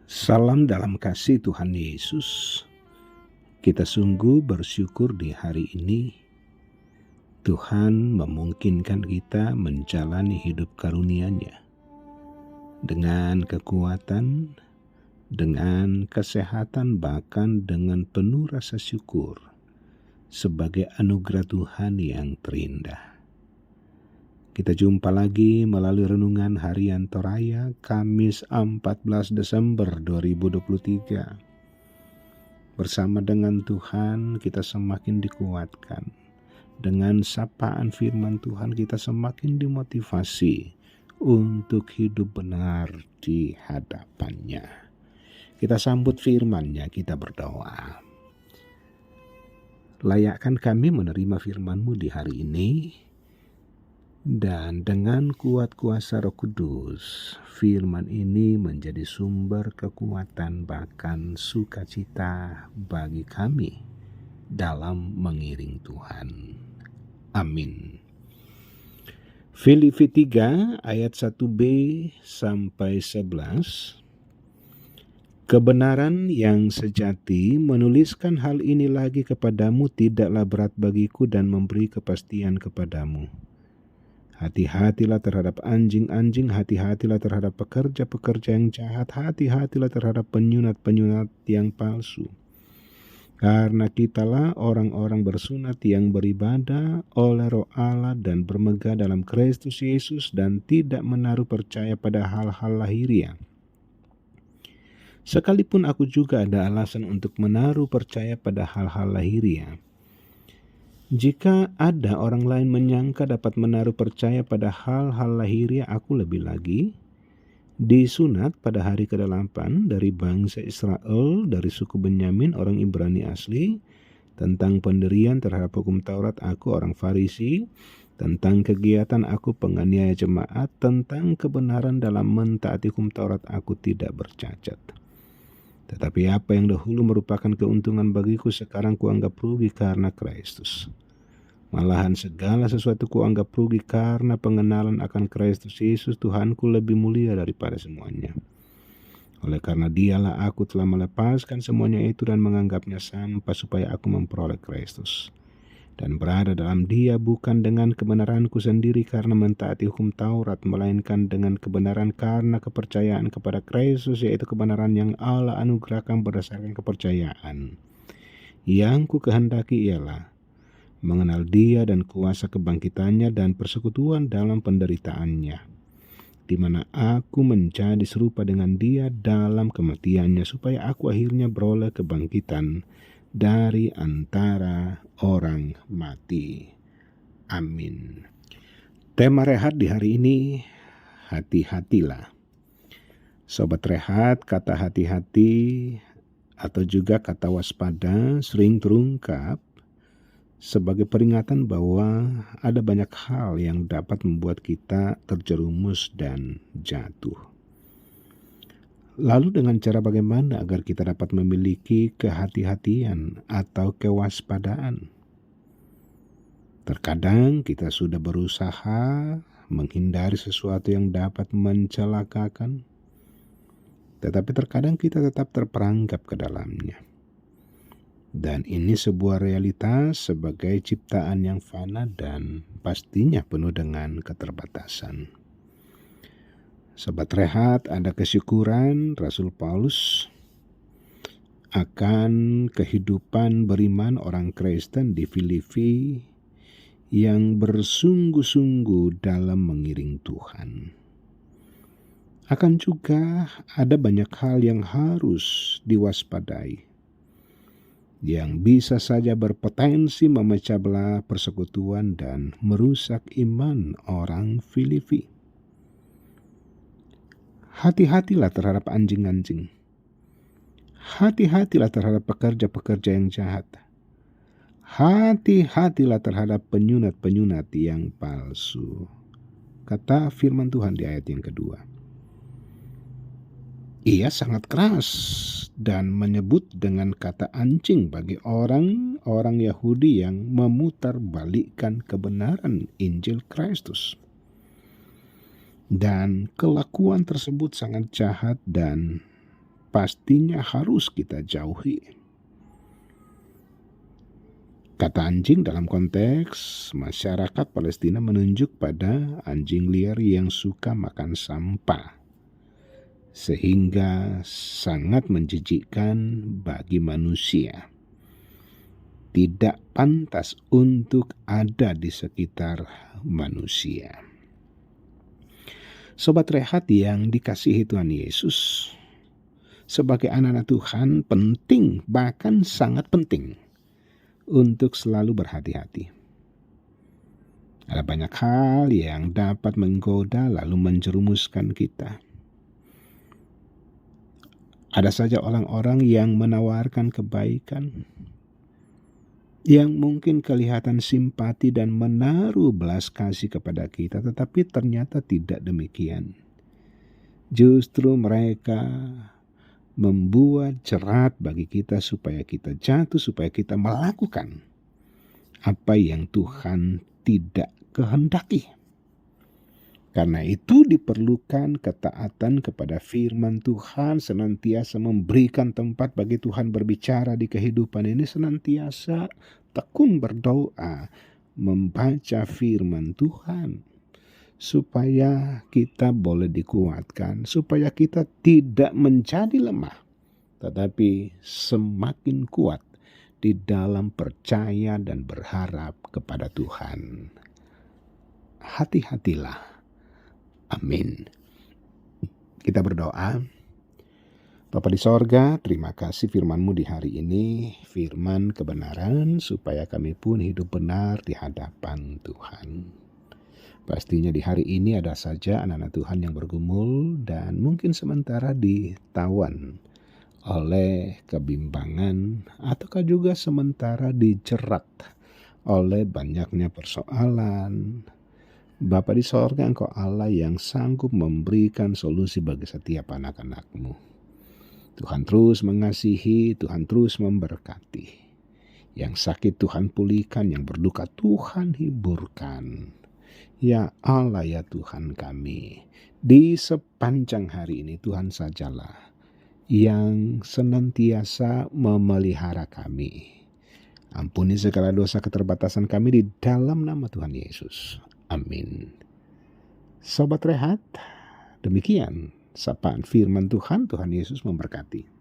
Salam dalam kasih Tuhan Yesus. Kita sungguh bersyukur di hari ini Tuhan memungkinkan kita menjalani hidup karunia-Nya dengan kekuatan, dengan kesehatan, bahkan dengan penuh rasa syukur sebagai anugerah Tuhan yang terindah. Kita jumpa lagi melalui renungan harian Toraya Kamis 14 Desember 2023. Bersama dengan Tuhan kita semakin dikuatkan. Dengan sapaan firman Tuhan kita semakin dimotivasi untuk hidup benar di hadapan-Nya. Kita sambut firman-Nya, kita berdoa. Layakkan kami menerima firman-Mu di hari ini, dan dengan kuat kuasa Roh Kudus, firman ini menjadi sumber kekuatan bahkan sukacita bagi kami dalam mengiring Tuhan. Amin. Filipi 3 ayat 1b sampai 11. Kebenaran yang sejati menuliskan hal ini lagi kepadamu tidaklah berat bagiku dan memberi kepastian kepadamu. Hati-hatilah terhadap anjing-anjing, hati-hatilah terhadap pekerja-pekerja yang jahat, hati-hatilah terhadap penyunat-penyunat yang palsu. Karena kitalah orang-orang bersunat yang beribadah oleh Roh Allah dan bermegah dalam Kristus Yesus dan tidak menaruh percaya pada hal-hal lahiriah. Sekalipun aku juga ada alasan untuk menaruh percaya pada hal-hal lahiriah. Jika ada orang lain menyangka dapat menaruh percaya pada hal-hal lahiriah, aku lebih lagi. Disunat pada hari ke-8 dari bangsa Israel, dari suku Benyamin, orang Ibrani asli. Tentang pendirian terhadap hukum Taurat, aku orang Farisi. Tentang kegiatan, aku penganiaya jemaat. Tentang kebenaran dalam mentaati hukum Taurat, aku tidak bercacat. Tetapi apa yang dahulu merupakan keuntungan bagiku, sekarang kuanggap rugi karena Kristus. Malahan segala sesuatu kuanggap rugi karena pengenalan akan Kristus Yesus Tuhanku lebih mulia daripada semuanya. Oleh karena Dialah aku telah melepaskan semuanya itu dan menganggapnya sampah supaya aku memperoleh Kristus. Dan berada dalam Dia bukan dengan kebenaranku sendiri karena mentaati hukum Taurat, melainkan dengan kebenaran karena kepercayaan kepada Kristus, yaitu kebenaran yang Allah anugerahkan berdasarkan kepercayaan. Yang ku kehendaki ialah mengenal Dia dan kuasa kebangkitannya dan persekutuan dalam penderitaannya, di mana aku menjadi serupa dengan Dia dalam kematiannya, supaya aku akhirnya beroleh kebangkitan dari antara orang mati. Amin. Tema rehat di hari ini, hati-hatilah. Sobat rehat, kata hati-hati atau juga kata waspada sering terungkap sebagai peringatan bahwa ada banyak hal yang dapat membuat kita terjerumus dan jatuh. Lalu dengan cara bagaimana agar kita dapat memiliki kehati-hatian atau kewaspadaan? Terkadang kita sudah berusaha menghindari sesuatu yang dapat mencelakakan, tetapi terkadang kita tetap terperangkap ke dalamnya. Dan ini sebuah realitas sebagai ciptaan yang fana dan pastinya penuh dengan keterbatasan. Sobat rehat, ada kesyukuran Rasul Paulus akan kehidupan beriman orang Kristen di Filipi yang bersungguh-sungguh dalam mengiring Tuhan. Akan juga ada banyak hal yang harus diwaspadai, yang bisa saja berpotensi memecah belah persekutuan dan merusak iman orang Filipi. Hati-hatilah terhadap anjing-anjing. Hati-hatilah terhadap pekerja-pekerja yang jahat. Hati-hatilah terhadap penyunat-penyunat yang palsu. Kata firman Tuhan di ayat yang kedua. Ia sangat keras dan menyebut dengan kata anjing bagi orang-orang Yahudi yang memutarbalikkan kebenaran Injil Kristus. Dan kelakuan tersebut sangat jahat dan pastinya harus kita jauhi. Kata anjing dalam konteks masyarakat Palestina menunjuk pada anjing liar yang suka makan sampah, sehingga sangat menjijikkan bagi manusia. Tidak pantas untuk ada di sekitar manusia. Sobat Rehat yang dikasihi Tuhan Yesus, sebagai anak-anak Tuhan penting, bahkan sangat penting untuk selalu berhati-hati. Ada banyak hal yang dapat menggoda lalu menjerumuskan kita. Ada saja orang-orang yang menawarkan kebaikan, yang mungkin kelihatan simpati dan menaruh belas kasih kepada kita, tetapi ternyata tidak demikian. Justru mereka membuat jerat bagi kita supaya kita jatuh, supaya kita melakukan apa yang Tuhan tidak kehendaki. Karena itu diperlukan ketaatan kepada firman Tuhan, senantiasa memberikan tempat bagi Tuhan berbicara di kehidupan ini, senantiasa tekun berdoa, membaca firman Tuhan, supaya kita boleh dikuatkan, supaya kita tidak menjadi lemah, tetapi semakin kuat di dalam percaya dan berharap kepada Tuhan. Hati-hatilah. Amin. Kita berdoa. Bapa di sorga, terima kasih firman-Mu di hari ini, firman kebenaran, supaya kami pun hidup benar di hadapan Tuhan. Pastinya di hari ini ada saja anak-anak Tuhan yang bergumul dan mungkin sementara ditawan oleh kebimbangan, ataukah juga sementara dijerat oleh banyaknya persoalan. Bapa di sorga, Engkau Allah yang sanggup memberikan solusi bagi setiap anak-anak-Mu. Tuhan terus mengasihi, Tuhan terus memberkati. Yang sakit Tuhan pulihkan, yang berduka Tuhan hiburkan. Ya Allah, ya Tuhan kami, di sepanjang hari ini Tuhan sajalah yang senantiasa memelihara kami. Ampuni segala dosa keterbatasan kami di dalam nama Tuhan Yesus. Amin. Sobat Rehat, demikian sapaan firman Tuhan. Tuhan Yesus memberkati.